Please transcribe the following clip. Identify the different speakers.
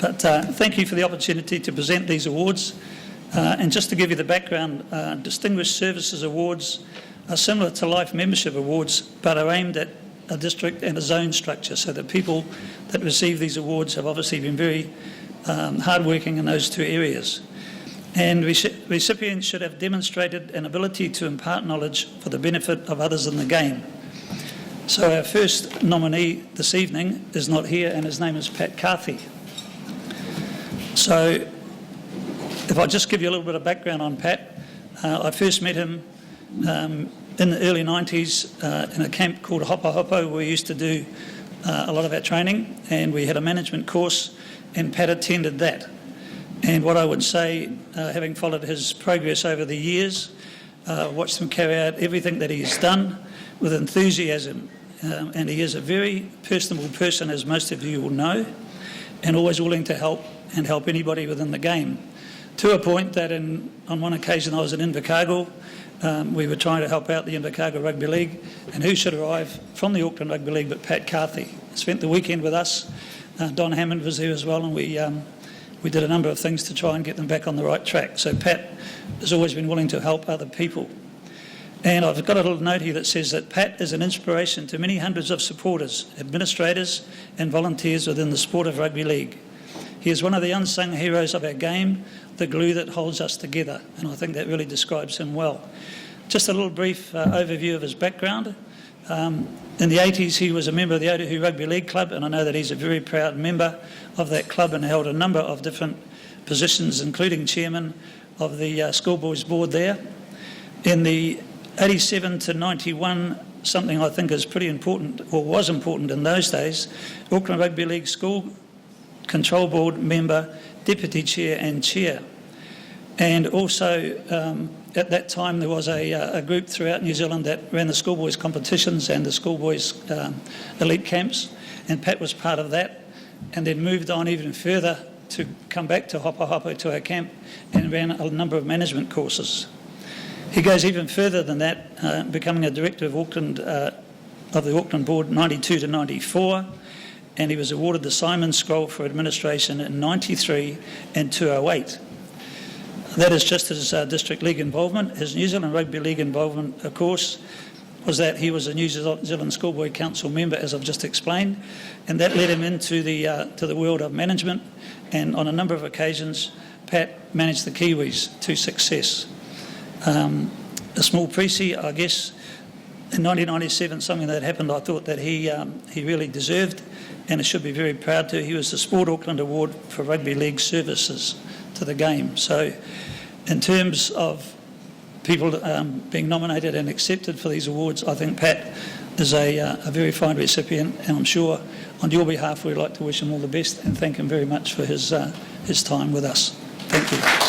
Speaker 1: But thank you for the opportunity to present these awards. And just to give you the background, Distinguished Services Awards are similar to Life Membership Awards, but are aimed at a district and a zone structure, so the people that receive these awards have obviously been very hardworking in those two areas. And recipients should have demonstrated an ability to impart knowledge for the benefit of others in the game. So our first nominee this evening is not here, and his name is Pat Carthy. So if I just give you a little bit of background on Pat, I first met him in the early 90s in a camp called Hopo Hopo, where we used to do a lot of our training, and we had a management course, and Pat attended that. And what I would say, having followed his progress over the years, watched him carry out everything that he's done with enthusiasm, and he is a very personable person, as most of you will know, and always willing to help and help anybody within the game. To a point that on one occasion I was in Invercargill, we were trying to help out the Invercargill Rugby League, and who should arrive from the Auckland Rugby League but Pat Carthy. Spent the weekend with us. Don Hammond was there as well, and we did a number of things to try and get them back on the right track. So Pat has always been willing to help other people. And I've got a little note here that says that Pat is an inspiration to many hundreds of supporters, administrators and volunteers within the sport of rugby league. He is one of the unsung heroes of our game, the glue that holds us together, and I think that really describes him well. Just a little brief overview of his background. In the 80s, he was a member of the Otahu Rugby League Club, and I know that he's a very proud member of that club and held a number of different positions, including chairman of the schoolboys board there. In the 87 to 91, something I think is pretty important, or was important in those days, Auckland Rugby League School Control Board member, deputy chair and chair. And also at that time there was a group throughout New Zealand that ran the schoolboys competitions and the schoolboys elite camps, and Pat was part of that, and then moved on even further to come back to Hopo Hopo to our camp and ran a number of management courses. He goes even further than that, becoming a director of the Auckland board 92 to 94, and he was awarded the Simon Scroll for administration in 93 and 2008. That is just his district league involvement. His New Zealand Rugby League involvement, of course, was that he was a New Zealand Schoolboy Council member, as I've just explained, and that led him into the world of management, and on a number of occasions Pat managed the Kiwis to success. A small précis, I guess, in 1997, something that happened I thought that he really deserved, and it should be very proud to. He was the Sport Auckland Award for Rugby League services to the game. So in terms of people being nominated and accepted for these awards, I think Pat is a very fine recipient, and I'm sure on your behalf we'd like to wish him all the best and thank him very much for his time with us. Thank you.